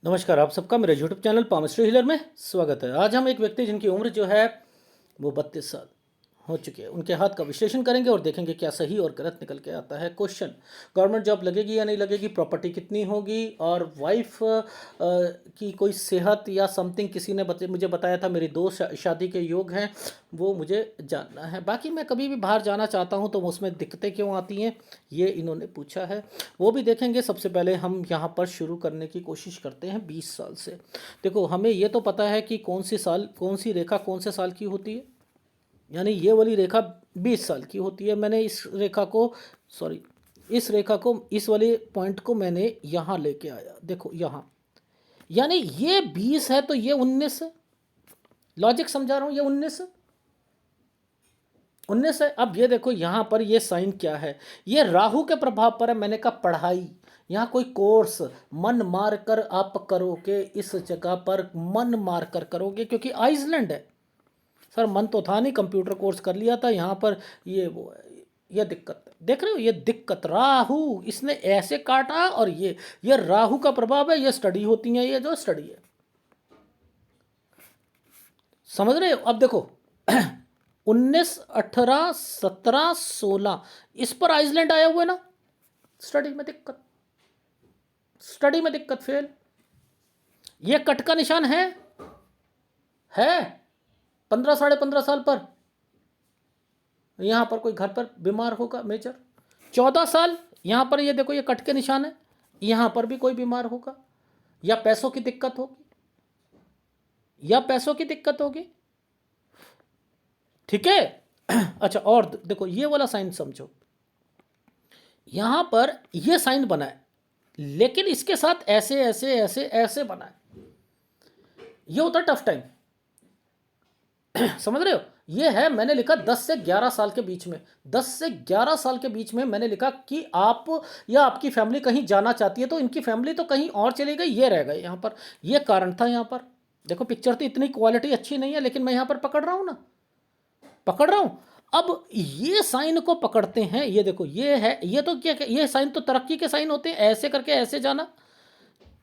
नमस्कार, आप सबका मेरे यूट्यूब चैनल पामिस्ट्री हीलर में स्वागत है। आज हम एक व्यक्ति जिनकी उम्र जो है वो 32 साल हो चुकी है, उनके हाथ का विश्लेषण करेंगे और देखेंगे क्या सही और गलत निकल के आता है। क्वेश्चन: गवर्नमेंट जॉब लगेगी या नहीं लगेगी, प्रॉपर्टी कितनी होगी, और वाइफ की कोई सेहत या समथिंग किसी ने मुझे बताया था मेरी दो शादी के योग हैं, वो मुझे जानना है। बाकी मैं कभी भी बाहर जाना चाहता हूँ तो उसमें दिक्कतें क्यों आती हैं, ये इन्होंने पूछा है, वो भी देखेंगे। सबसे पहले हम यहाँ पर शुरू करने की कोशिश करते हैं 20 साल से। देखो, हमें ये तो पता है कि कौन सी रेखा कौन से साल की होती है, यानी ये वाली रेखा 20 साल की होती है। मैंने इस रेखा को, सॉरी, इस रेखा को, इस वाले पॉइंट को मैंने यहाँ लेके आया, देखो यहाँ, यानी ये 20 है तो ये 19 है। लॉजिक समझा रहा हूँ, ये 19 है। अब ये देखो यहाँ पर ये साइन क्या है, ये राहु के प्रभाव पर है। मैंने कहा पढ़ाई, यहाँ कोई कोर्स मन मार कर आप करोगे, इस जगह पर मन मार कर करोगे, क्योंकि आइसलैंड है। सर मन तो था नहीं, कंप्यूटर कोर्स कर लिया था, यहाँ पर ये वो है, ये दिक्कत देख रहे हो, ये दिक्कत राहु इसने ऐसे काटा, और ये राहु का प्रभाव है। ये स्टडी होती है, ये जो स्टडी है, समझ रहे हो। अब देखो 19, 18, 17, 16, इस पर आइसलैंड आया हुआ है ना। स्टडी में दिक्कत, स्टडी में दिक्कत, फेल। ये कट का निशान है 15, 15.5 साल पर। यहां पर कोई घर पर बीमार होगा मेजर। 14 साल यहां पर, ये देखो ये कट के निशान है, यहां पर भी कोई बीमार होगा, या पैसों की दिक्कत होगी, या पैसों की दिक्कत होगी, ठीक है। अच्छा, और देखो ये वाला साइन समझो, यहां पर ये साइन बना है, लेकिन इसके साथ ऐसे ऐसे ऐसे ऐसे बना है, ये होता है टफ टाइम। समझ रहे हो, ये है, मैंने लिखा 10 से 11 साल के बीच में, 10 से 11 साल के बीच में मैंने लिखा कि आप या आपकी फैमिली कहीं जाना चाहती है, तो इनकी फैमिली तो कहीं और चली गई, ये रह गए यहाँ पर। ये कारण था यहाँ पर। देखो पिक्चर तो इतनी क्वालिटी अच्छी नहीं है, लेकिन मैं यहाँ पर पकड़ रहा हूँ ना, पकड़ रहा हूँ। अब ये साइन को पकड़ते हैं, ये देखो ये है, ये तो क्या, ये साइन तो तरक्की के साइन होते हैं, ऐसे करके ऐसे जाना।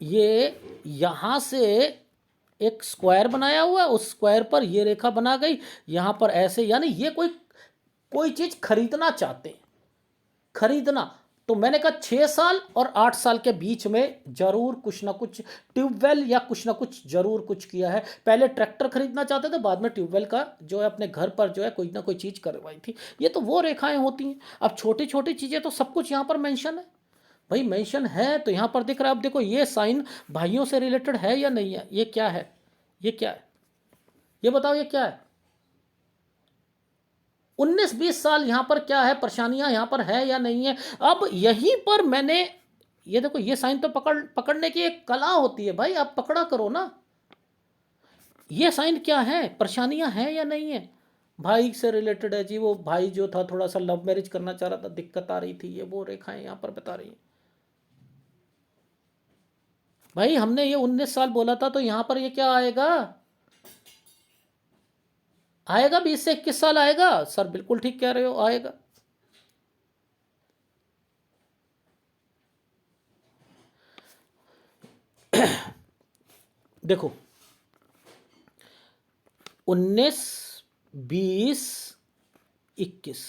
ये यहाँ से एक स्क्वायर बनाया हुआ है, उस स्क्वायर पर ये रेखा बना गई, यहाँ पर ऐसे, यानी ये कोई कोई चीज़ खरीदना चाहते हैं, खरीदना। तो मैंने कहा 6 साल और 8 साल के बीच में जरूर कुछ ना कुछ ट्यूबवेल या कुछ ना कुछ जरूर कुछ किया है। पहले ट्रैक्टर खरीदना चाहते थे, बाद में ट्यूबवेल का जो है अपने घर पर जो है कोई ना कोई चीज़ करवाई थी। ये तो वो रेखाएं होती हैं। अब छोटी छोटी चीज़ें तो सब कुछ यहाँ पर मेंशन है, भाई मेंशन है तो यहाँ पर दिख रहा है। अब देखो ये साइन भाइयों से रिलेटेड है या नहीं है, ये क्या है, ये क्या है, ये बताओ ये क्या है। 19-20 साल यहाँ पर क्या है, परेशानियां यहाँ पर है या नहीं है। अब यहीं पर मैंने, ये देखो ये साइन तो पकड़ने की एक कला होती है भाई, आप पकड़ा करो ना। ये साइन क्या है, परेशानियां हैं या नहीं है, भाई से रिलेटेड है जी। वो भाई जो था थोड़ा सा लव मैरिज करना चाह रहा था, दिक्कत आ रही थी, ये वो रेखाएं यहाँ पर बता रही हैं। भाई हमने ये 19 साल बोला था, तो यहाँ पर ये क्या आएगा, आएगा 20 से 21 साल आएगा। सर बिल्कुल ठीक कह रहे हो, आएगा। देखो 19, 20, 21,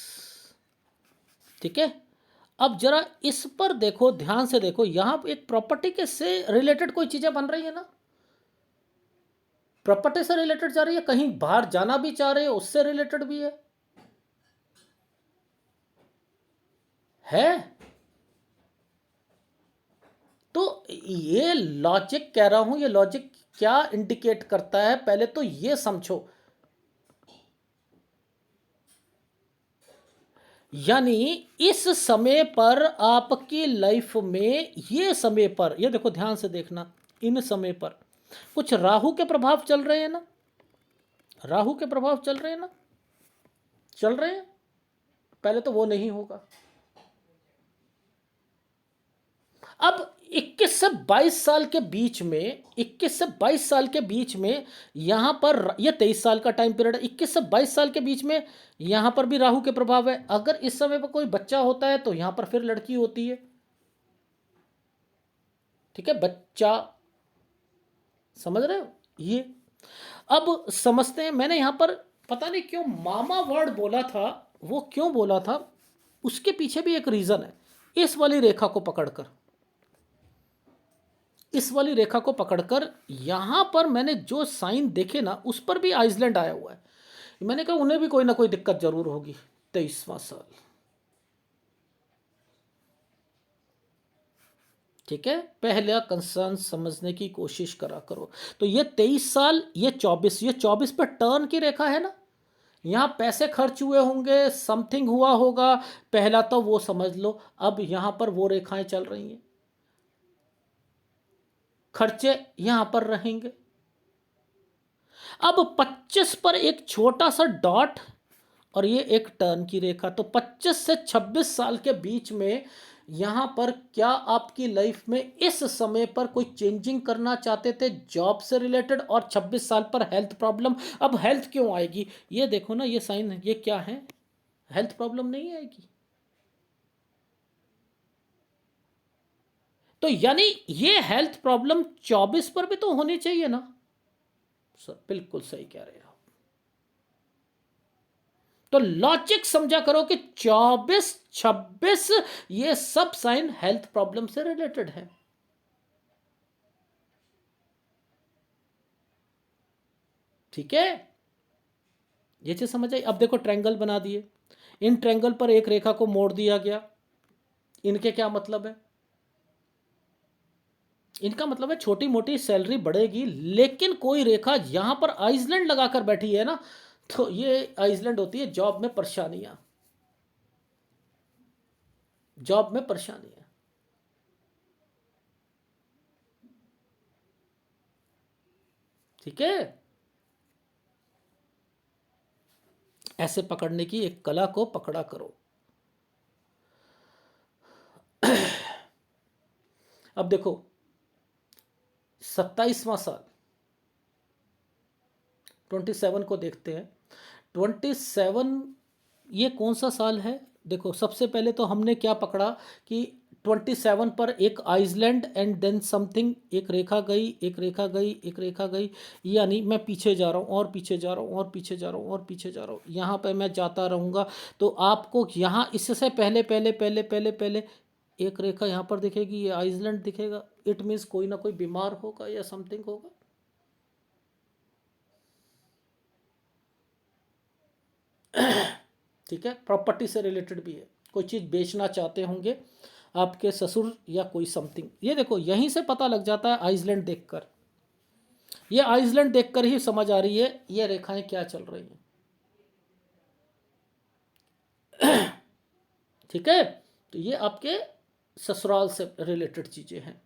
ठीक है। अब जरा इस पर देखो, ध्यान से देखो, यहां एक प्रॉपर्टी के से रिलेटेड कोई चीजें बन रही है ना, प्रॉपर्टी से रिलेटेड जा रही है, कहीं बाहर जाना भी चाह रहे हो उससे रिलेटेड भी है। तो ये लॉजिक कह रहा हूं, ये लॉजिक क्या इंडिकेट करता है, पहले तो ये समझो। यानी इस समय पर आपकी लाइफ में, ये समय पर, ये देखो ध्यान से देखना, इन समय पर कुछ राहु के प्रभाव चल रहे हैं ना, राहु के प्रभाव चल रहे हैं ना, चल रहे हैं। पहले तो वो नहीं होगा। अब 21 से 22 साल के बीच में, 21 से 22 साल के बीच में यहां पर, यह 23 साल का टाइम पीरियड है, 21 से 22 साल के बीच में यहां पर भी राहु के प्रभाव है। अगर इस समय पर कोई बच्चा होता है तो यहां पर फिर लड़की होती है, ठीक है, बच्चा समझ रहे हो ये? अब समझते हैं, मैंने यहाँ पर पता नहीं क्यों मामा वर्ड बोला था, वो क्यों बोला था, उसके पीछे भी एक रीज़न है। इस वाली रेखा को पकड़कर, इस वाली रेखा को पकड़कर यहाँ पर मैंने जो साइन देखे ना, उस पर भी आइसलैंड आया हुआ है। मैंने कहा उन्हें भी कोई ना कोई दिक्कत जरूर होगी। 23वां साल, ठीक है, पहला कंसर्न समझने की कोशिश करा करो। तो ये 23 साल, ये 24, ये 24 पर टर्न की रेखा है ना, यहाँ पैसे खर्च हुए होंगे, समथिंग हुआ होगा, पहला तो वो समझ लो। अब यहाँ पर वो रेखाएं चल रही हैं, खर्चे यहाँ पर रहेंगे। अब 25 पर एक छोटा सा डॉट और ये एक टर्न की रेखा, तो 25 से 26 साल के बीच में यहाँ पर क्या आपकी लाइफ में इस समय पर कोई चेंजिंग करना चाहते थे जॉब से रिलेटेड, और 26 साल पर हेल्थ प्रॉब्लम। अब हेल्थ क्यों आएगी, ये देखो ना, ये साइन, ये क्या है, हेल्थ प्रॉब्लम नहीं आएगी। तो यानी ये हेल्थ प्रॉब्लम 24 पर भी तो होनी चाहिए ना सर, बिल्कुल सही कह रहे हैं आप। तो लॉजिक समझा करो कि 24 26 ये सब साइन हेल्थ प्रॉब्लम से रिलेटेड है। ठीक है, ये चीज समझ आई। अब देखो ट्रायंगल बना दिए, इन ट्रायंगल पर एक रेखा को मोड़ दिया गया। इनके क्या मतलब है, इनका मतलब है छोटी मोटी सैलरी बढ़ेगी, लेकिन कोई रेखा यहां पर आइसलैंड लगाकर बैठी है ना, तो ये आइसलैंड होती है जॉब में परेशानियां, जॉब में परेशानियां। ठीक है, ऐसे पकड़ने की एक कला को पकड़ा करो। अब देखो 27वां साल, 27 को देखते हैं। 27 ये कौन सा साल है, देखो सबसे पहले तो हमने क्या पकड़ा कि 27 पर एक आइसलैंड एंड देन समथिंग, एक रेखा गई, एक रेखा गई, एक रेखा गई, यानी मैं पीछे जा रहा हूँ और पीछे जा रहा हूँ और पीछे जा रहा हूँ और पीछे जा रहा हूँ, यहाँ पे मैं जाता रहूँगा। तो आपको यहाँ इससे पहले पहले पहले पहले पहले एक रेखा यहाँ पर दिखेगी, ये आइसलैंड दिखेगा, इट मीन्स कोई ना कोई बीमार होगा या समथिंग होगा। ठीक है, प्रॉपर्टी से रिलेटेड भी है, कोई चीज़ बेचना चाहते होंगे आपके ससुर या कोई समथिंग। ये देखो यहीं से पता लग जाता है आइसलैंड देखकर, ये आइसलैंड देखकर ही समझ आ रही है ये रेखाएं क्या चल रही हैं। ठीक है, तो ये आपके ससुराल से रिलेटेड चीज़ें हैं।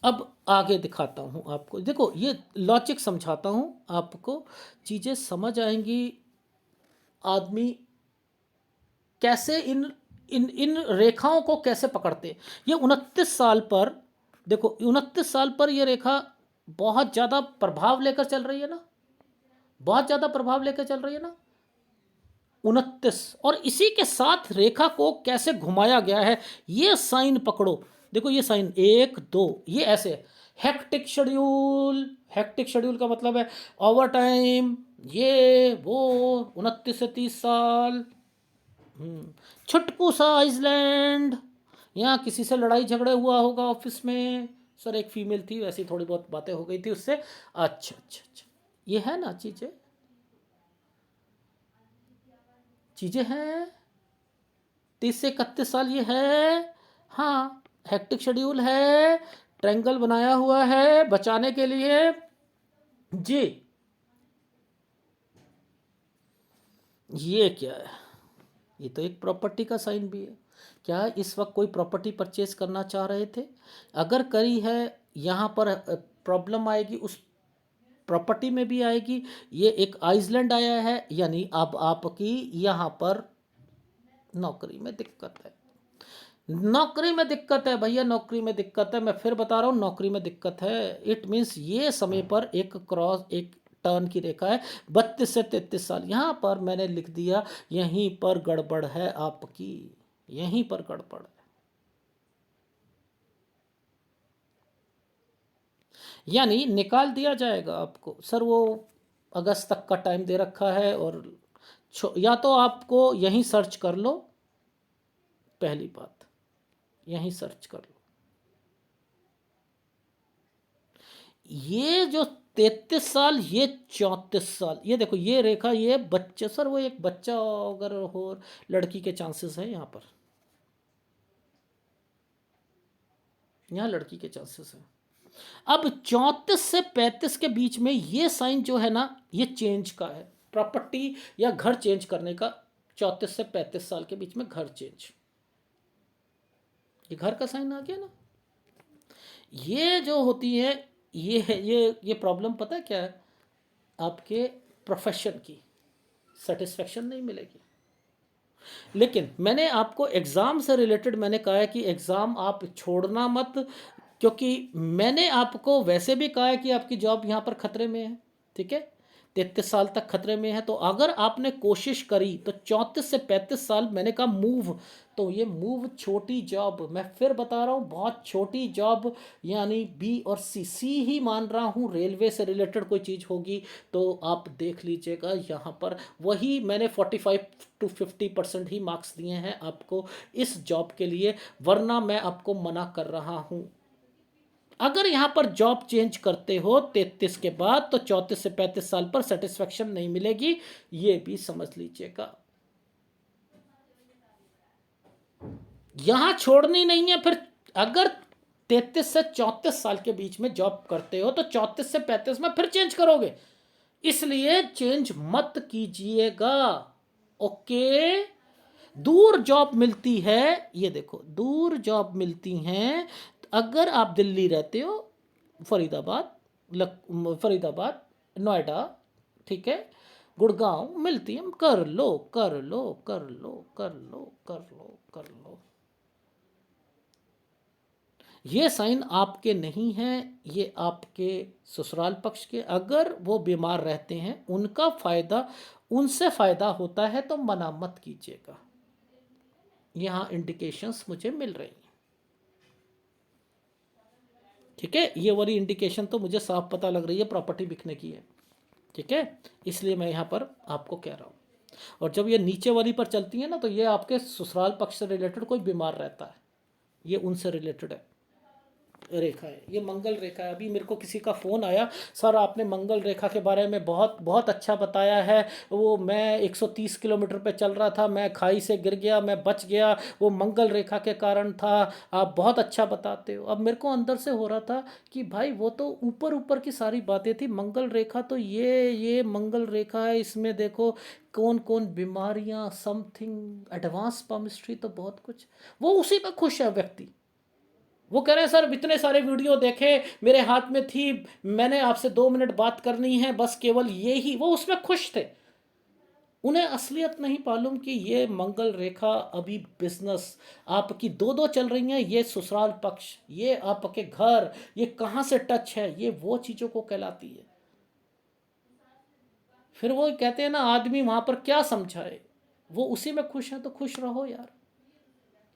अब आगे दिखाता हूँ आपको, देखो ये लॉजिक समझाता हूँ आपको, चीज़ें समझ आएंगी। आदमी कैसे इन इन इन रेखाओं को कैसे पकड़ते। ये 29 साल पर, देखो 29 साल पर ये रेखा बहुत ज़्यादा प्रभाव लेकर चल रही है ना, बहुत ज़्यादा प्रभाव लेकर चल रही है ना 29, और इसी के साथ रेखा को कैसे घुमाया गया है, ये साइन पकड़ो। देखो ये साइन 1 2 ये ऐसे है। हेक्टिक शेड्यूल, हेक्टिक शेड्यूल का मतलब है ओवर टाइम, ये वो 29 से 30 साल। छुटकू सा आइसलैंड, यहाँ किसी से लड़ाई झगड़े हुआ होगा ऑफिस में, सर एक फीमेल थी, वैसी थोड़ी बहुत बातें हो गई थी उससे। अच्छा अच्छा अच्छा, ये है ना चीज़ें, चीज़ें हैं। 30 से 31 साल ये है, हाँ हेक्टिक शेड्यूल है, ट्रायंगल बनाया हुआ है बचाने के लिए। जी, ये क्या है, ये तो एक प्रॉपर्टी का साइन भी है। क्या इस वक्त कोई प्रॉपर्टी परचेज करना चाह रहे थे, अगर करी है, यहाँ पर प्रॉब्लम आएगी, उस प्रॉपर्टी में भी आएगी। ये एक आइसलैंड आया है, यानी अब आपकी यहाँ पर नौकरी में दिक्कत है, नौकरी में दिक्कत है भैया, नौकरी में दिक्कत है, मैं फिर बता रहा हूँ नौकरी में दिक्कत है। इट मीन्स ये समय पर एक क्रॉस, एक टर्न की रेखा है 32 से 33 साल, यहाँ पर मैंने लिख दिया यहीं पर गड़बड़ है आपकी, यहीं पर गड़बड़ है। यानी निकाल दिया जाएगा आपको। सर वो अगस्त तक का टाइम दे रखा है, और या तो आपको यहीं सर्च कर लो, पहली बात यहीं सर्च कर लो। ये जो 33 साल, ये 34 साल, ये देखो ये रेखा, ये बच्चे, सर वो एक बच्चा अगर हो, लड़की के चांसेस है यहाँ पर, यहाँ लड़की के चांसेस हैं। अब 34 से 35 के बीच में ये साइन जो है ना, ये चेंज का है, प्रॉपर्टी या घर चेंज करने का। 34 से 35 साल के बीच में घर चेंज, ये घर का साइन आ गया ना। ये जो होती है, ये है, ये प्रॉब्लम पता है क्या है, आपके प्रोफेशन की सेटिस्फेक्शन नहीं मिलेगी। लेकिन मैंने आपको एग्ज़ाम से रिलेटेड मैंने कहा है कि एग्ज़ाम आप छोड़ना मत, क्योंकि मैंने आपको वैसे भी कहा है कि आपकी जॉब यहाँ पर ख़तरे में है, ठीक है, 33 साल तक खतरे में है। तो अगर आपने कोशिश करी तो 34 से 35 साल, मैंने कहा मूव, तो ये मूव छोटी जॉब, मैं फिर बता रहा हूँ, बहुत छोटी जॉब, यानी बी और सी ही मान रहा हूँ, रेलवे से रिलेटेड कोई चीज़ होगी तो आप देख लीजिएगा। यहाँ पर वही मैंने 45 to 50% ही मार्क्स दिए हैं आपको इस जॉब के लिए, वरना मैं आपको मना कर रहा हूँ। अगर यहाँ पर जॉब चेंज करते हो 33 के बाद, तो 34 से 35 साल पर सेटिस्फेक्शन नहीं मिलेगी, ये भी समझ लीजिएगा। यहां छोड़नी नहीं है। फिर अगर 33 से 34 साल के बीच में जॉब करते हो तो 34 से 35 में फिर चेंज करोगे, इसलिए चेंज मत कीजिएगा। ओके, दूर जॉब मिलती है, ये देखो दूर जॉब मिलती हैं। अगर आप दिल्ली रहते हो, फरीदाबाद, फरीदाबाद, नोएडा, ठीक है, गुड़गांव मिलती है, कर लो कर लो कर लो कर लो कर लो कर लो। ये साइन आपके नहीं हैं, ये आपके ससुराल पक्ष के। अगर वो बीमार रहते हैं, उनका फायदा, उनसे फायदा होता है, तो मना मत कीजिएगा। यहाँ इंडिकेशंस मुझे मिल रही हैं, ठीक है, ये वाली इंडिकेशन तो मुझे साफ पता लग रही है प्रॉपर्टी बिकने की है, ठीक है, इसलिए मैं यहाँ पर आपको कह रहा हूँ। और जब ये नीचे वाली पर चलती है ना, तो ये आपके ससुराल पक्ष से रिलेटेड कोई बीमार रहता है, ये उनसे रिलेटेड है रेखा है, ये मंगल रेखा है। अभी मेरे को किसी का फ़ोन आया, सर आपने मंगल रेखा के बारे में बहुत बहुत अच्छा बताया है, वो मैं 130 किलोमीटर पे चल रहा था, मैं खाई से गिर गया, मैं बच गया, वो मंगल रेखा के कारण था, आप बहुत अच्छा बताते हो। अब मेरे को अंदर से हो रहा था कि भाई वो तो ऊपर ऊपर की सारी बातें थी, मंगल रेखा तो ये मंगल रेखा है, इसमें देखो कौन कौन बीमारियां, समथिंग एडवांस पामिस्ट्री, तो बहुत कुछ, वो उसी पर खुश है व्यक्ति। वो कह रहे हैं सर इतने सारे वीडियो देखे, मेरे हाथ में थी, मैंने आपसे 2 मिनट बात करनी है, बस केवल ये ही, वो उसमें खुश थे। उन्हें असलियत नहीं मालूम कि ये मंगल रेखा अभी बिजनेस आपकी दो दो चल रही हैं, ये ससुराल पक्ष, ये आपके घर, ये कहाँ से टच है, ये वो चीज़ों को कहलाती है। फिर वो कहते हैं ना, आदमी वहाँ पर क्या समझाए, वो उसी में खुश है तो खुश रहो यार।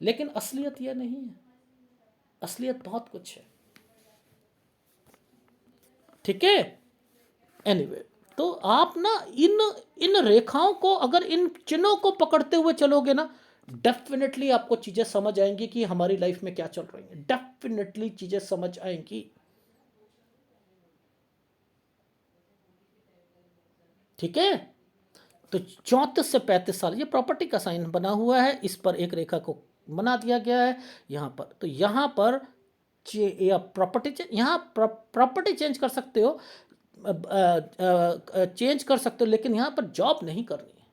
लेकिन असलियत यह नहीं है, असलियत बहुत कुछ है, ठीक है। एनीवे, तो आप ना इन इन रेखाओं को, अगर इन चिन्हों को पकड़ते हुए चलोगे ना, डेफिनेटली आपको चीज़ें समझ आएंगी कि हमारी लाइफ में क्या चल रही है, डेफिनेटली चीज़ें समझ आएंगी, ठीक है। तो 34 से 35 साल ये प्रॉपर्टी का साइन बना हुआ है, इस पर एक रेखा को बना दिया गया है यहाँ पर। तो यहाँ पर या प्रॉपर्टी, यहाँ प्रॉपर्टी चेंज कर सकते हो, चेंज कर सकते हो, लेकिन यहाँ पर जॉब नहीं करनी है,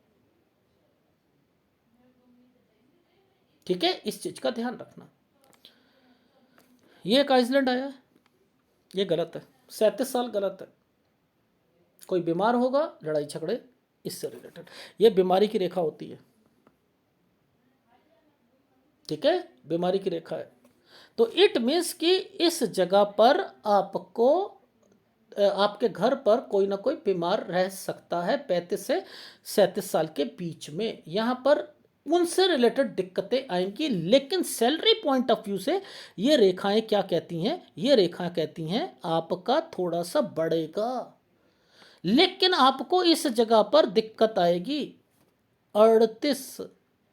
ठीक है, इस चीज़ का ध्यान रखना। ये एक आइसलैंड आया है, ये गलत है, 37 साल गलत है। कोई बीमार होगा, लड़ाई झगड़े इससे रिलेटेड, ये बीमारी की रेखा होती है, ठीक है, बीमारी की रेखा है। तो इट मीन्स कि इस जगह पर आपको, आपके घर पर कोई ना कोई बीमार रह सकता है 35 से 37 साल के बीच में। यहाँ पर उनसे रिलेटेड दिक्कतें आएंगी। लेकिन सैलरी पॉइंट ऑफ व्यू से ये रेखाएं क्या कहती हैं, ये रेखाएं कहती हैं आपका थोड़ा सा बढ़ेगा, लेकिन आपको इस जगह पर दिक्कत आएगी। 38,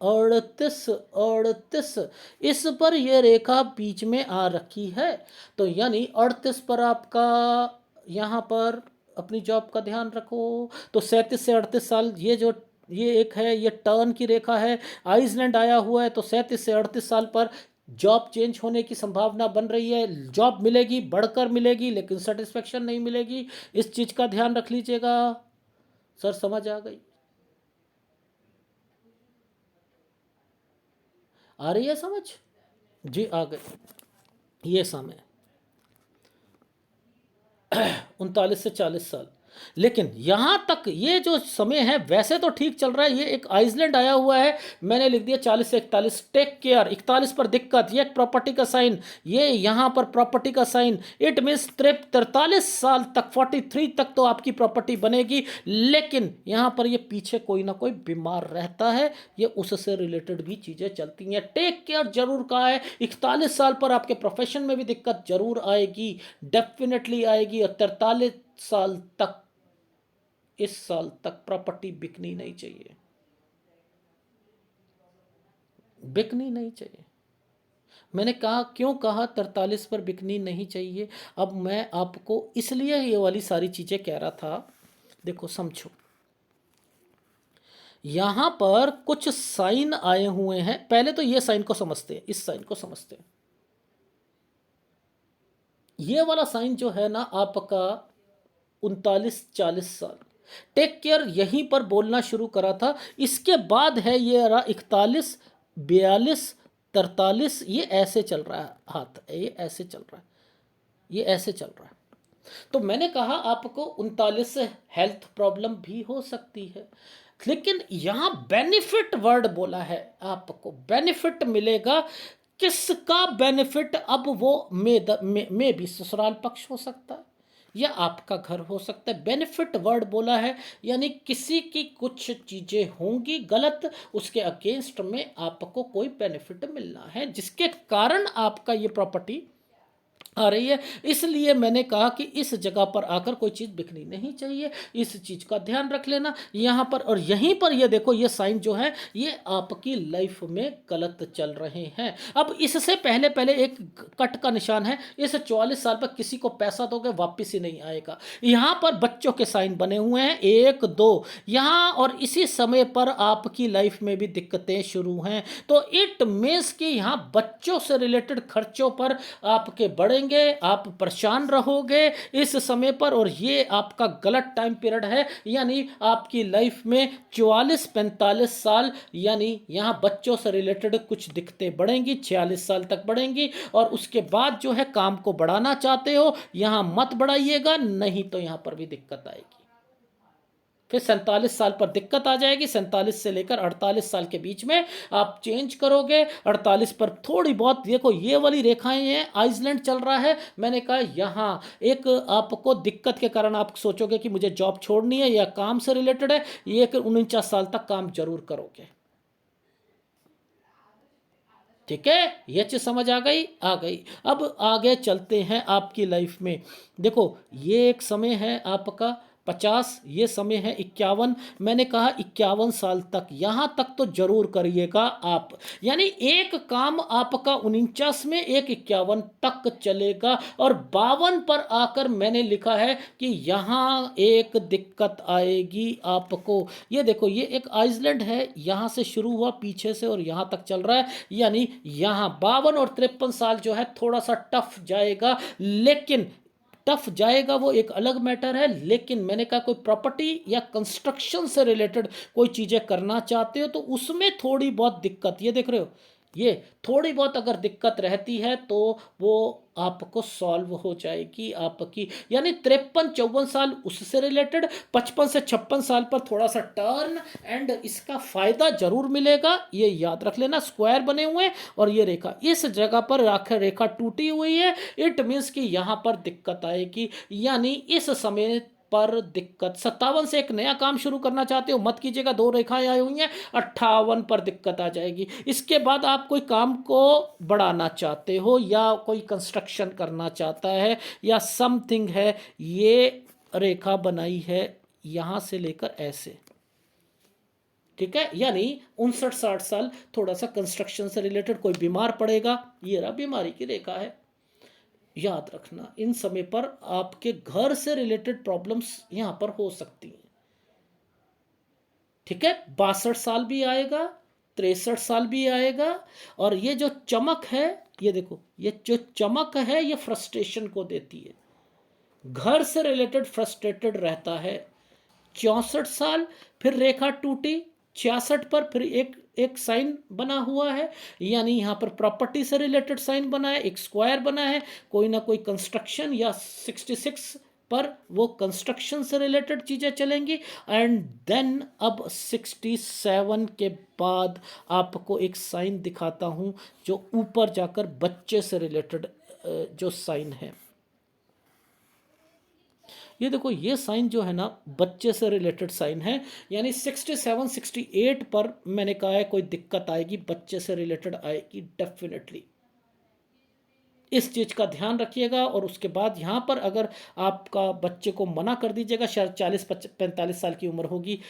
38, 38, इस पर यह रेखा बीच में आ रखी है। तो यानी 38 पर आपका, यहाँ पर अपनी जॉब का ध्यान रखो। तो 37 से 38 साल, ये जो ये एक है, ये टर्न की रेखा है, आइसलैंड आया हुआ है। तो 37 से 38 साल पर जॉब चेंज होने की संभावना बन रही है। जॉब मिलेगी, बढ़कर मिलेगी, लेकिन सेटिस्फेक्शन नहीं मिलेगी। इस चीज़ का ध्यान रख लीजिएगा। सर समझ आ गई? आ रही है समझ? जी आ गई। ये समय 39 से 40 साल। लेकिन यहाँ तक ये जो समय है वैसे तो ठीक चल रहा है। ये एक आइसलैंड आया हुआ है, मैंने लिख दिया 40 से 41, टेक केयर। 41 पर दिक्कत, ये एक प्रॉपर्टी का साइन, ये यहाँ पर प्रॉपर्टी का साइन। इट मीन्स 43 साल तक, 43 तक तो आपकी प्रॉपर्टी बनेगी। लेकिन यहाँ पर ये पीछे कोई ना कोई बीमार रहता है, ये उससे रिलेटेड भी चीज़ें चलती हैं। टेक केयर जरूर कहा है। 41 साल पर आपके प्रोफेशन में भी दिक्कत जरूर आएगी, डेफिनेटली आएगी। और 43 साल तक, इस साल तक प्रॉपर्टी बिकनी नहीं चाहिए, बिकनी नहीं चाहिए। मैंने कहा, क्यों कहा 43 पर बिकनी नहीं चाहिए? अब मैं आपको इसलिए ये वाली सारी चीज़ें कह रहा था। देखो समझो, यहां पर कुछ साइन आए हुए हैं। पहले तो ये साइन को समझते हैं, इस साइन को समझते हैं। ये वाला साइन जो है ना आपका 39 40 साल, टेक केयर यहीं पर बोलना शुरू करा था। इसके बाद है ये रहा 41 42 43, ये ऐसे चल रहा है हाथ, ये ऐसे चल रहा है, ये ऐसे चल रहा है। तो मैंने कहा आपको 39 से हेल्थ प्रॉब्लम भी हो सकती है। लेकिन यहां बेनिफिट वर्ड बोला है, आपको बेनिफिट मिलेगा। किसका बेनिफिट? अब वो में भी ससुराल पक्ष हो सकता है या आपका घर हो सकता है। बेनिफिट वर्ड बोला है, यानी किसी की कुछ चीजें होंगी गलत, उसके अगेंस्ट में आपको कोई बेनिफिट मिलना है, जिसके कारण आपका ये प्रॉपर्टी आ रही है। इसलिए मैंने कहा कि इस जगह पर आकर कोई चीज़ बिकनी नहीं चाहिए। इस चीज़ का ध्यान रख लेना यहाँ पर। और यहीं पर ये देखो, ये साइन जो है ये आपकी लाइफ में गलत चल रहे हैं। अब इससे पहले पहले एक कट का निशान है। इस 44 साल पर किसी को पैसा दोगे वापस ही नहीं आएगा। यहाँ पर बच्चों के साइन बने हुए हैं, 1 2 यहाँ, और इसी समय पर आपकी लाइफ में भी दिक्कतें शुरू हैं। तो इट मीन्स कि यहाँ बच्चों से रिलेटेड खर्चों पर आपके बढ़ेंगे, आप परेशान रहोगे इस समय पर। और ये आपका गलत टाइम पीरियड है, यानी आपकी लाइफ में 44 45 साल, यानी यहाँ बच्चों से रिलेटेड कुछ दिक्कतें बढ़ेंगी, 46 साल तक बढ़ेंगी। और उसके बाद जो है, काम को बढ़ाना चाहते हो यहाँ मत बढ़ाइएगा, नहीं तो यहाँ पर भी दिक्कत आएगी। फिर 47 साल पर दिक्कत आ जाएगी। 47 से लेकर 48 साल के बीच में आप चेंज करोगे। 48 पर थोड़ी बहुत, देखो ये वाली रेखाएं हैं, आइसलैंड चल रहा है। मैंने कहा यहाँ एक आपको दिक्कत के कारण आप सोचोगे कि मुझे जॉब छोड़नी है या काम से रिलेटेड है, ये 49 साल तक काम जरूर करोगे। ठीक है, ये चीज समझ आ गई? आ गई। अब आगे चलते हैं आपकी लाइफ में। देखो ये एक समय है आपका 50, ये समय है 51। मैंने कहा 51 साल तक, यहाँ तक तो जरूर करिएगा आप। यानी एक काम आपका 49 में, एक 51 तक चलेगा। और 52 पर आकर मैंने लिखा है कि यहाँ एक दिक्कत आएगी आपको। ये देखो, ये एक आइसलैंड है, यहाँ से शुरू हुआ पीछे से और यहाँ तक चल रहा है। यानी यहाँ 52 और 53 साल जो है थोड़ा सा टफ जाएगा। लेकिन टफ जाएगा वो एक अलग मैटर है। लेकिन मैंने कहा कोई प्रॉपर्टी या कंस्ट्रक्शन से रिलेटेड कोई चीज़ें करना चाहते हो तो उसमें थोड़ी बहुत दिक्कत, ये देख रहे हो, ये थोड़ी बहुत अगर दिक्कत रहती है तो वो आपको सॉल्व हो जाएगी आपकी। यानी 53 54 साल उससे रिलेटेड, 55 से 56 साल पर थोड़ा सा टर्न एंड इसका फायदा जरूर मिलेगा, ये याद रख लेना। स्क्वायर बने हुए हैं और ये रेखा इस जगह पर आखिर रेखा टूटी हुई है। इट मीन्स कि यहाँ पर दिक्कत आएगी। यानी इस समय पर दिक्कत। 57 से एक नया काम शुरू करना चाहते हो, मत कीजिएगा, दो रेखाएं आई हुई हैं, 58 पर दिक्कत आ जाएगी। इसके बाद आप कोई काम को बढ़ाना चाहते हो या कोई कंस्ट्रक्शन करना चाहता है या समथिंग है, ये रेखा बनाई है यहां से लेकर ऐसे, ठीक है, यानी 59-60 साल थोड़ा सा कंस्ट्रक्शन से रिलेटेड, कोई बीमार पड़ेगा, ये रहा बीमारी की रेखा है। याद रखना इन समय पर आपके घर से रिलेटेड प्रॉब्लम्स यहां पर हो सकती हैं, ठीक है। 62 साल भी आएगा, 63 साल भी आएगा। और ये जो चमक है, ये देखो, ये जो चमक है ये फ्रस्ट्रेशन को देती है, घर से रिलेटेड फ्रस्ट्रेटेड रहता है। 64 साल, फिर रेखा टूटी, 66 पर फिर एक एक साइन बना हुआ है, यानी यहाँ पर प्रॉपर्टी से रिलेटेड साइन बना है, एक स्क्वायर बना है, कोई ना कोई कंस्ट्रक्शन, या 66 पर वो कंस्ट्रक्शन से रिलेटेड चीज़ें चलेंगी। एंड देन अब 67 के बाद आपको एक साइन दिखाता हूँ जो ऊपर जाकर बच्चे से रिलेटेड जो साइन है, ये देखो, ये साइन जो है ना बच्चे से रिलेटेड साइन है, यानी 67-68 पर मैंने कहा है कोई दिक्कत आएगी, बच्चे से रिलेटेड आएगी डेफिनेटली। इस चीज़ का ध्यान रखिएगा। और उसके बाद यहाँ पर अगर आपका बच्चे को मना कर दीजिएगा, शायद 40-45 साल की उम्र होगी,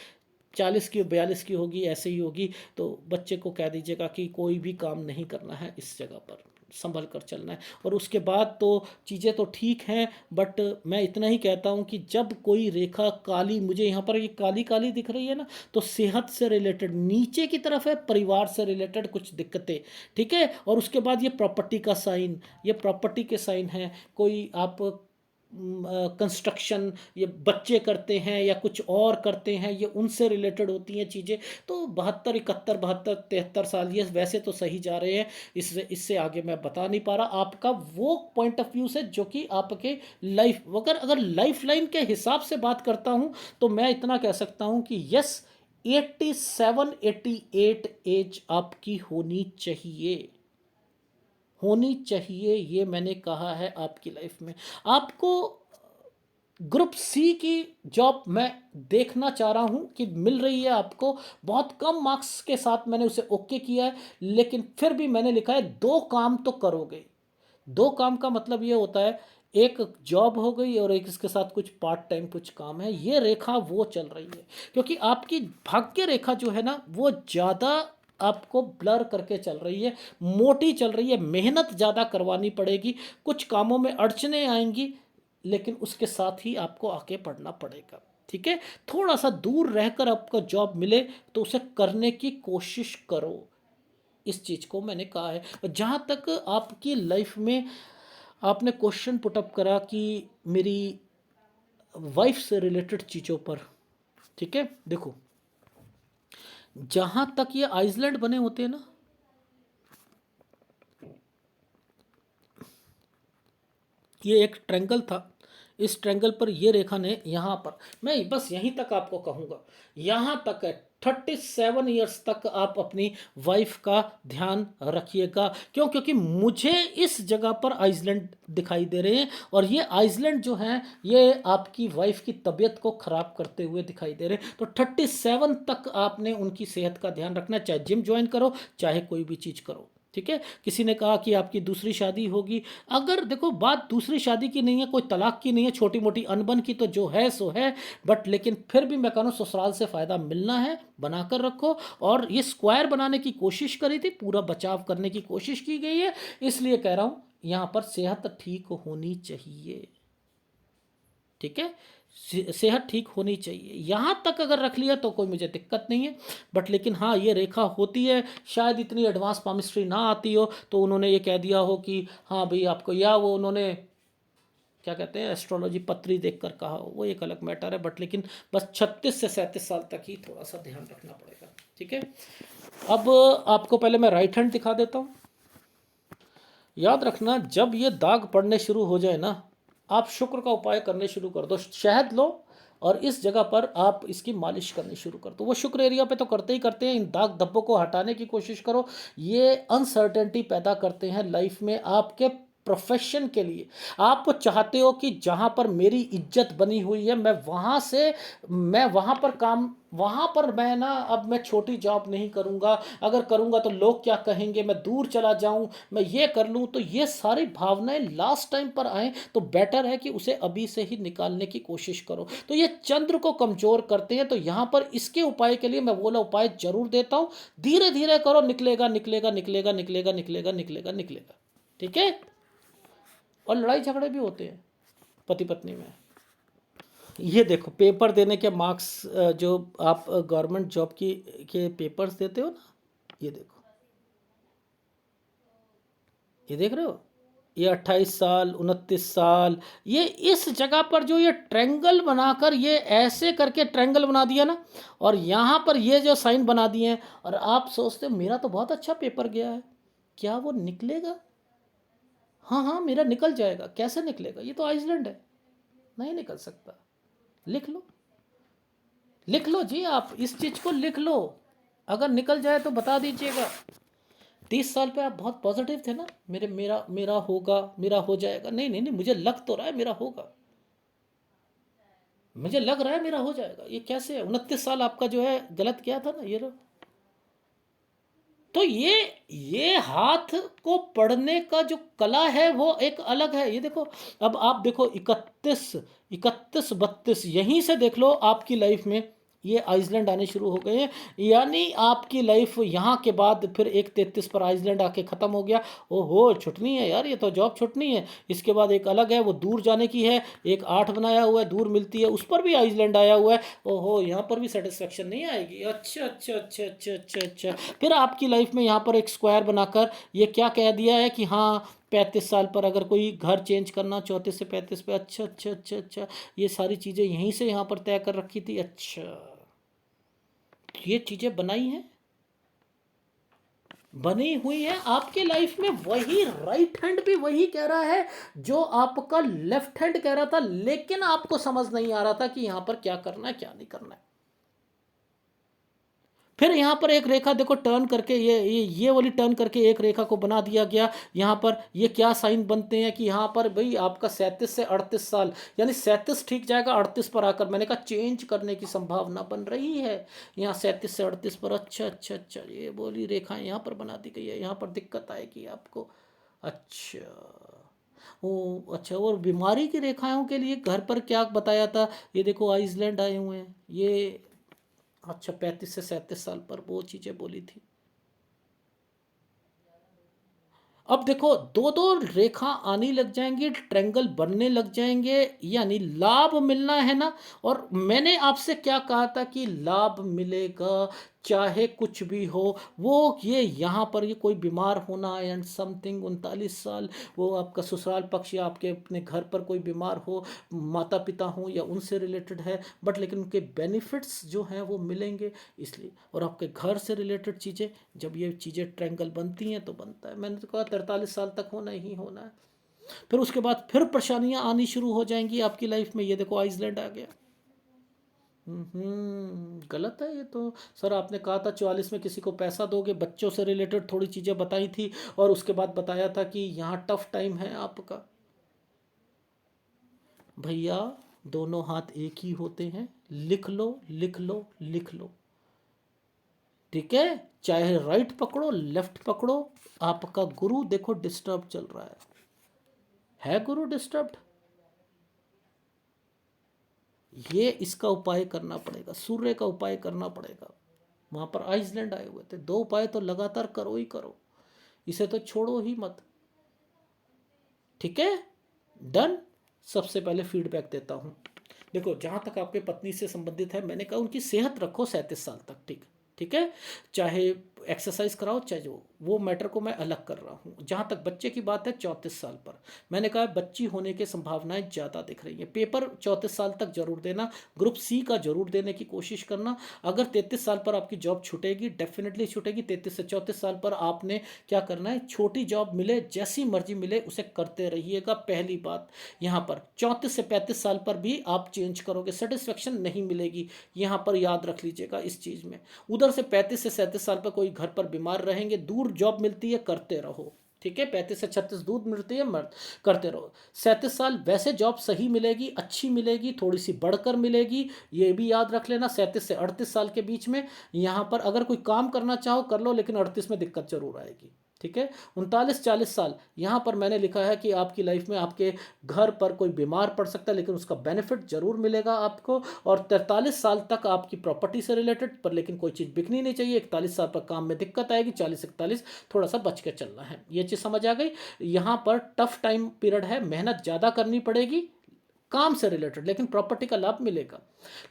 40 की 42 की होगी, ऐसे ही होगी, तो बच्चे को कह दीजिएगा कि कोई भी काम नहीं करना है, इस जगह पर संभल कर चलना है। और उसके बाद तो चीज़ें तो ठीक हैं, बट मैं इतना ही कहता हूँ कि जब कोई रेखा काली, मुझे यहाँ पर ये काली काली दिख रही है ना, तो सेहत से रिलेटेड नीचे की तरफ है, परिवार से रिलेटेड कुछ दिक्कतें, ठीक है। और उसके बाद ये प्रॉपर्टी का साइन, ये प्रॉपर्टी के साइन हैं, कोई आप कंस्ट्रक्शन ये बच्चे करते हैं या कुछ और करते हैं, ये उनसे रिलेटेड होती हैं चीज़ें। तो 72, 71, 72, 73 साल ये वैसे तो सही जा रहे हैं, इससे इससे आगे मैं बता नहीं पा रहा। आपका वो पॉइंट ऑफ व्यू से जो कि आपके लाइफ, अगर लाइफ लाइन के हिसाब से बात करता हूँ तो मैं इतना कह सकता हूँ कि यस, 87-88 एज आपकी होनी चाहिए, होनी चाहिए, ये मैंने कहा है आपकी लाइफ में। आपको ग्रुप सी की जॉब मैं देखना चाह रहा हूँ कि मिल रही है आपको, बहुत कम मार्क्स के साथ मैंने उसे ओके किया है, लेकिन फिर भी मैंने लिखा है 2 काम तो करोगे। 2 काम का मतलब ये होता है, एक जॉब हो गई और एक इसके साथ कुछ पार्ट टाइम कुछ काम है, ये रेखा वो चल रही है। क्योंकि आपकी भाग्य रेखा जो है ना वो ज़्यादा आपको ब्लर करके चल रही है, मोटी चल रही है, मेहनत ज़्यादा करवानी पड़ेगी, कुछ कामों में अड़चने आएंगी, लेकिन उसके साथ ही आपको आगे बढ़ना पड़ेगा, ठीक है। थोड़ा सा दूर रहकर आपको जॉब मिले तो उसे करने की कोशिश करो, इस चीज़ को मैंने कहा है। जहाँ तक आपकी लाइफ में आपने क्वेश्चन पुटअप करा कि मेरी वाइफ से रिलेटेड चीज़ों पर, ठीक है, देखो, जहाँ तक ये आइसलैंड बने होते हैं ना, ये एक ट्रैंगल था, इस ट्रैंगल पर ये रेखा ने यहाँ पर, मैं बस यहीं तक आपको कहूँगा, यहाँ तक है, 37 ईयर्स तक आप अपनी वाइफ का ध्यान रखिएगा। क्यों? क्योंकि मुझे इस जगह पर आइसलैंड दिखाई दे रहे हैं, और ये आइसलैंड जो हैं ये आपकी वाइफ की तबीयत को ख़राब करते हुए दिखाई दे रहे हैं। तो 37 तक आपने उनकी सेहत का ध्यान रखना है, चाहे जिम ज्वाइन करो, चाहे कोई भी चीज़ करो, ठीक है। किसी ने कहा कि आपकी दूसरी शादी होगी, अगर देखो बात दूसरी शादी की नहीं है, कोई तलाक की नहीं है, छोटी मोटी अनबन की, तो जो है सो है, बट लेकिन फिर भी मैं कह रहा हूँ ससुराल से फ़ायदा मिलना है, बनाकर रखो। और ये स्क्वायर बनाने की कोशिश करी थी, पूरा बचाव करने की कोशिश की गई है, इसलिए कह रहा हूँ यहाँ पर सेहत ठीक होनी चाहिए, ठीक है, सेहत ठीक होनी चाहिए। यहाँ तक अगर रख लिया तो कोई मुझे दिक्कत नहीं है, बट लेकिन हाँ ये रेखा होती है, शायद इतनी एडवांस पामिस्ट्री ना आती हो तो उन्होंने ये कह दिया हो कि हाँ भाई आपको, या वो उन्होंने क्या कहते हैं एस्ट्रोलॉजी पत्री देखकर कहा हो, वो एक अलग मैटर है, बट लेकिन बस 36 से 37 साल तक ही थोड़ा सा ध्यान रखना पड़ेगा, ठीक है। अब आपको पहले मैं राइट हैंड दिखा देता हूँ। याद रखना, जब ये दाग पड़ने शुरू हो जाए ना, आप शुक्र का उपाय करने शुरू कर दो, शहद लो और इस जगह पर आप इसकी मालिश करनी शुरू कर दो। वो शुक्र एरिया पे तो करते ही करते हैं, इन दाग धब्बों को हटाने की कोशिश करो, ये अनसर्टेनिटी पैदा करते हैं लाइफ में, आपके प्रोफेशन के लिए। आप चाहते हो कि जहाँ पर मेरी इज्जत बनी हुई है, मैं वहाँ पर काम, वहाँ पर मैं ना, अब मैं छोटी जॉब नहीं करूँगा, अगर करूँगा तो लोग क्या कहेंगे, मैं दूर चला जाऊँ, मैं ये कर लूँ, तो ये सारी भावनाएं लास्ट टाइम पर आए तो बेटर है कि उसे अभी से ही निकालने की कोशिश करो। तो ये चंद्र को कमजोर करते हैं, तो यहाँ पर इसके उपाय के लिए मैं वो वाला उपाय जरूर देता हूँ। धीरे धीरे करो, निकलेगा निकलेगा निकलेगा निकलेगा निकलेगा निकलेगा निकलेगा। ठीक है। और लड़ाई झगड़े भी होते हैं पति पत्नी में। ये देखो पेपर देने के मार्क्स, जो आप गवर्नमेंट जॉब की के पेपर्स देते हो ना, ये देखो, ये देख रहे हो, ये 28 साल, 29 साल, ये इस जगह पर जो ये ट्रायंगल बनाकर, ये ऐसे करके ट्रायंगल बना दिया ना, और यहाँ पर ये जो साइन बना दिए हैं, और आप सोचते हो मेरा तो बहुत अच्छा पेपर गया है, क्या वो निकलेगा? हाँ हाँ, मेरा निकल जाएगा। कैसे निकलेगा? ये तो आइसलैंड है, नहीं निकल सकता। लिख लो, लिख लो जी, आप इस चीज़ को लिख लो। अगर निकल जाए तो बता दीजिएगा। 30 साल पे आप बहुत पॉजिटिव थे ना, मेरा मेरा होगा, मेरा हो जाएगा। नहीं नहीं नहीं, मुझे लग तो रहा है मेरा होगा, मुझे लग रहा है मेरा हो जाएगा। ये कैसे है? 29 साल आपका जो है गलत किया था ना, ये लो। तो ये हाथ को पढ़ने का जो कला है वो एक अलग है। ये देखो, अब आप देखो 31, 32 यहीं से देख लो आपकी लाइफ में ये आइसलैंड आने शुरू हो गए हैं। यानी आपकी लाइफ यहाँ के बाद फिर एक 33 पर आइसलैंड आके ख़त्म हो गया। ओहो, छुटनी है यार, ये तो जॉब छुटनी है। इसके बाद एक अलग है, वो दूर जाने की है। एक 8 बनाया हुआ है, दूर मिलती है, उस पर भी आइसलैंड आया हुआ है। ओहो, यहाँ पर भी सेटिस्फेक्शन नहीं आएगी। अच्छा अच्छा अच्छा अच्छा अच्छा अच्छा। फिर आपकी लाइफ में यहाँ पर एक स्क्वायर बनाकर ये क्या कह दिया है कि हाँ, 35 साल पर अगर कोई घर चेंज करना, 34 से 35 पे। अच्छा अच्छा अच्छा अच्छा, ये सारी चीज़ें यहीं से यहाँ पर तय कर रखी थी। अच्छा, ये चीज़ें बनाई हैं, बनी हुई है आपके लाइफ में। वही राइट हैंड भी वही कह रहा है जो आपका लेफ्ट हैंड कह रहा था, लेकिन आपको समझ नहीं आ रहा था कि यहाँ पर क्या करना है, क्या नहीं करना है। फिर यहाँ पर एक रेखा देखो टर्न करके, ये वाली टर्न करके एक रेखा को बना दिया गया। यहाँ पर ये क्या साइन बनते हैं कि यहाँ पर भाई आपका 37 से 38 साल, यानी 37 ठीक जाएगा, 38 पर आकर मैंने कहा चेंज करने की संभावना बन रही है। यहाँ 37 से 38 पर। अच्छा अच्छा अच्छा, ये बोली रेखाएं यहाँ पर बना दी गई है, यहाँ पर दिक्कत आएगी आपको। अच्छा, वो अच्छा, और बीमारी की रेखाओं के लिए घर पर क्या बताया था? ये देखो आइसलैंड आए हुए हैं ये। अच्छा, 35 से 37 साल पर वो चीज़ें बोली थी। अब देखो दो दो रेखा आनी लग जाएंगी, ट्रायंगल बनने लग जाएंगे, यानी लाभ मिलना है ना। और मैंने आपसे क्या कहा था कि लाभ मिलेगा चाहे कुछ भी हो। वो ये यहाँ पर ये कोई बीमार होना एंड समथिंग, 39 साल, वो आपका ससुराल पक्ष या आपके अपने घर पर कोई बीमार हो, माता पिता हो या उनसे रिलेटेड है, बट लेकिन उनके बेनिफिट्स जो हैं वो मिलेंगे इसलिए। और आपके घर से रिलेटेड चीज़ें, जब ये चीज़ें ट्रायंगल बनती हैं तो बनता है। मैंने तो कहा 43 साल तक होना ही होना है। फिर उसके बाद फिर परेशानियां आनी शुरू हो जाएंगी आपकी लाइफ में। ये देखो आइसलैंड आ गया। गलत है ये तो। सर आपने कहा था 44 में किसी को पैसा दोगे, बच्चों से रिलेटेड थोड़ी चीज़ें बताई थी, और उसके बाद बताया था कि यहाँ टफ टाइम है आपका। भैया, दोनों हाथ एक ही होते हैं। लिख लो लिख लो लिख लो। ठीक है, चाहे राइट पकड़ो लेफ्ट पकड़ो। आपका गुरु देखो डिस्टर्ब चल रहा है गुरु डिस्टर्ब। ये इसका उपाय करना पड़ेगा, सूर्य का उपाय करना पड़ेगा। वहां पर आइसलैंड आए हुए थे, दो उपाय तो लगातार करो ही करो, इसे तो छोड़ो ही मत। ठीक है, डन। सबसे पहले फीडबैक देता हूँ। देखो, जहाँ तक आपके पत्नी से संबंधित है, मैंने कहा उनकी सेहत रखो 37 साल तक। ठीक, ठीक है। चाहे एक्सरसाइज कराओ चाहे जो, वो मैटर को मैं अलग कर रहा हूँ। जहाँ तक बच्चे की बात है 34 साल पर, मैंने कहा बच्ची होने की संभावनाएं ज़्यादा दिख रही हैं। पेपर 34 साल तक जरूर देना, ग्रुप सी का जरूर देने की कोशिश करना। अगर 33 साल पर आपकी जॉब छूटेगी, डेफिनेटली छूटेगी। 33 से 34 साल पर आपने क्या करना है, छोटी जॉब मिले जैसी मर्जी मिले उसे करते रहिएगा। पहली बात, यहाँ पर 34 से 35 साल पर भी आप चेंज करोगे, सेटिस्फेक्शन नहीं मिलेगी। यहाँ पर याद रख लीजिएगा इस चीज़ में। उधर से 35 से 37 साल पर कोई घर पर बीमार रहेंगे, दूर जॉब मिलती है, करते रहो। ठीक है, 35 से 36 दूध मिलती है, मर्द करते रहो। 37 साल वैसे जॉब सही मिलेगी, अच्छी मिलेगी, थोड़ी सी बढ़कर मिलेगी, ये भी याद रख लेना। 37 से 38 साल के बीच में यहाँ पर अगर कोई काम करना चाहो कर लो, लेकिन 38 में दिक्कत जरूर आएगी। ठीक है, 39-40 साल यहाँ पर मैंने लिखा है कि आपकी लाइफ में आपके घर पर कोई बीमार पड़ सकता है, लेकिन उसका बेनिफिट जरूर मिलेगा आपको। और 43 साल तक आपकी प्रॉपर्टी से रिलेटेड पर, लेकिन कोई चीज़ बिकनी नहीं चाहिए। 41 साल पर काम में दिक्कत आएगी। 40-41 थोड़ा सा बच के चलना है। ये चीज़ समझ आ गई। यहाँ पर टफ टाइम पीरियड है, मेहनत ज़्यादा करनी पड़ेगी काम से रिलेटेड, लेकिन प्रॉपर्टी का लाभ मिलेगा।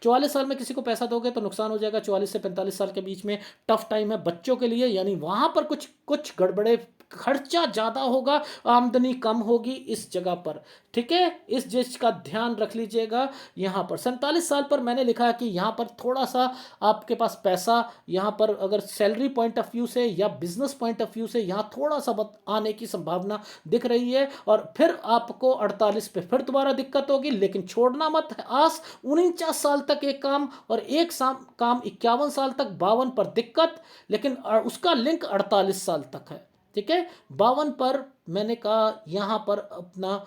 44 साल में किसी को पैसा दोगे तो नुकसान हो जाएगा। 44 से 45 साल के बीच में टफ टाइम है बच्चों के लिए, यानी वहां पर कुछ कुछ गड़बड़े, खर्चा ज़्यादा होगा, आमदनी कम होगी इस जगह पर। ठीक है, इस चीज का ध्यान रख लीजिएगा। यहाँ पर 47 साल पर मैंने लिखा है कि यहाँ पर थोड़ा सा आपके पास पैसा, यहाँ पर अगर सैलरी पॉइंट ऑफ व्यू से या बिजनेस पॉइंट ऑफ व्यू से यहाँ थोड़ा सा आने की संभावना दिख रही है। और फिर आपको 48 पे फिर दोबारा दिक्कत होगी, लेकिन छोड़ना मत आस। 49 साल तक एक काम, और एक काम 51 साल तक। 52 पर दिक्कत, लेकिन उसका लिंक 48 साल तक है। ठीक है, 52 पर मैंने कहा यहाँ पर अपना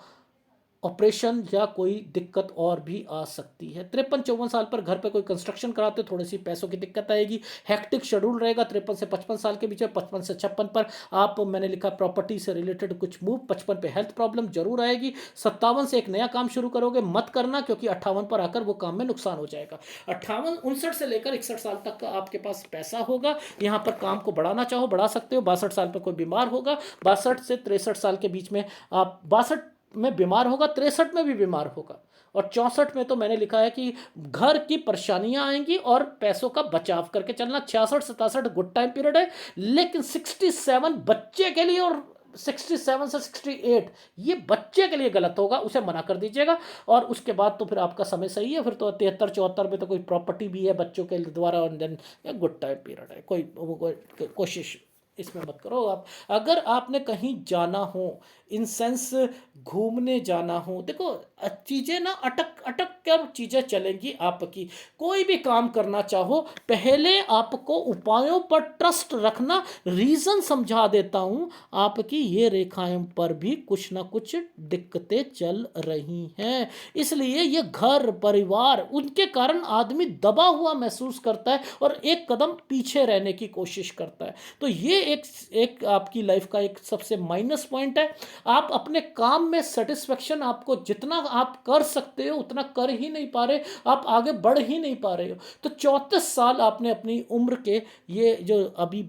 ऑपरेशन या कोई दिक्कत और भी आ सकती है। 53-54 साल पर घर पे कोई कंस्ट्रक्शन कराते थोड़ी सी पैसों की दिक्कत आएगी। हेक्टिक शेड्यूल रहेगा। 53 से 55 साल के बीच में। 55 से 56 पर आप, मैंने लिखा प्रॉपर्टी से रिलेटेड कुछ मूव। 55 पे हेल्थ प्रॉब्लम जरूर आएगी। 57 से एक नया काम शुरू करोगे मत करना, क्योंकि 58 पर आकर वो काम में नुकसान हो जाएगा। 58 59 से लेकर 61 साल तक का आपके पास पैसा होगा। यहाँ पर काम को बढ़ाना चाहो बढ़ा सकते हो। 62 साल पर कोई बीमार होगा। 62 से 63 साल के बीच में आप 62 में बीमार होगा, 63 में भी बीमार होगा। और 64 में तो मैंने लिखा है कि घर की परेशानियां आएंगी और पैसों का बचाव करके चलना। 66-67 गुड टाइम पीरियड है, लेकिन 67 बच्चे के लिए, और 67 से 68 ये बच्चे के लिए गलत होगा, उसे मना कर दीजिएगा। और उसके बाद तो फिर आपका समय सही है। फिर तो 73-74 में तो कोई प्रॉपर्टी भी है बच्चों के द्वारा, और देन गुड टाइम पीरियड है। कोई कोशिश इसमें मत करो आप। अगर आपने कहीं जाना हो, इन सेंस घूमने जाना हो, देखो चीज़ें ना अटक अटक कर चीज़ें चलेंगी आपकी। कोई भी काम करना चाहो, पहले आपको उपायों पर ट्रस्ट रखना। रीज़न समझा देता हूँ, आपकी ये रेखाएं पर भी कुछ ना कुछ दिक्कतें चल रही हैं। इसलिए ये घर परिवार, उनके कारण आदमी दबा हुआ महसूस करता है और एक कदम पीछे रहने की कोशिश करता है। तो ये एक आपकी लाइफ का एक सबसे माइनस पॉइंट है। आप अपने काम में सेटिस्फेक्शन, आपको जितना आप कर सकते हो उतना कर ही नहीं पा रहे, आप आगे बढ़ ही नहीं पा रहे हो। तो 34 साल आपने अपनी उम्र के, ये जो अभी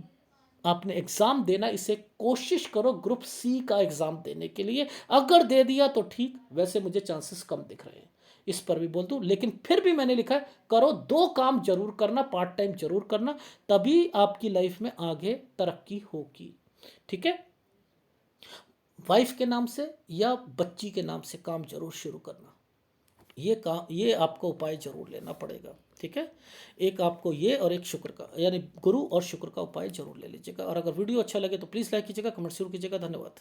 आपने एग्ज़ाम देना, इसे कोशिश करो ग्रुप सी का एग्ज़ाम देने के लिए। अगर दे दिया तो ठीक, वैसे मुझे चांसेस कम दिख रहे हैं, इस पर भी बोल दूं। लेकिन फिर भी मैंने लिखा है करो, 2 काम जरूर करना, पार्ट टाइम जरूर करना, तभी आपकी लाइफ में आगे तरक्की होगी। ठीक है, वाइफ के नाम से या बच्ची के नाम से काम जरूर शुरू करना। ये काम, ये आपको उपाय जरूर लेना पड़ेगा। ठीक है, एक आपको ये और एक शुक्र का, यानी गुरु और शुक्र का उपाय जरूर ले लीजिएगा। और अगर वीडियो अच्छा लगे तो प्लीज़ लाइक कीजिएगा, कमेंट जरूर कीजिएगा। धन्यवाद।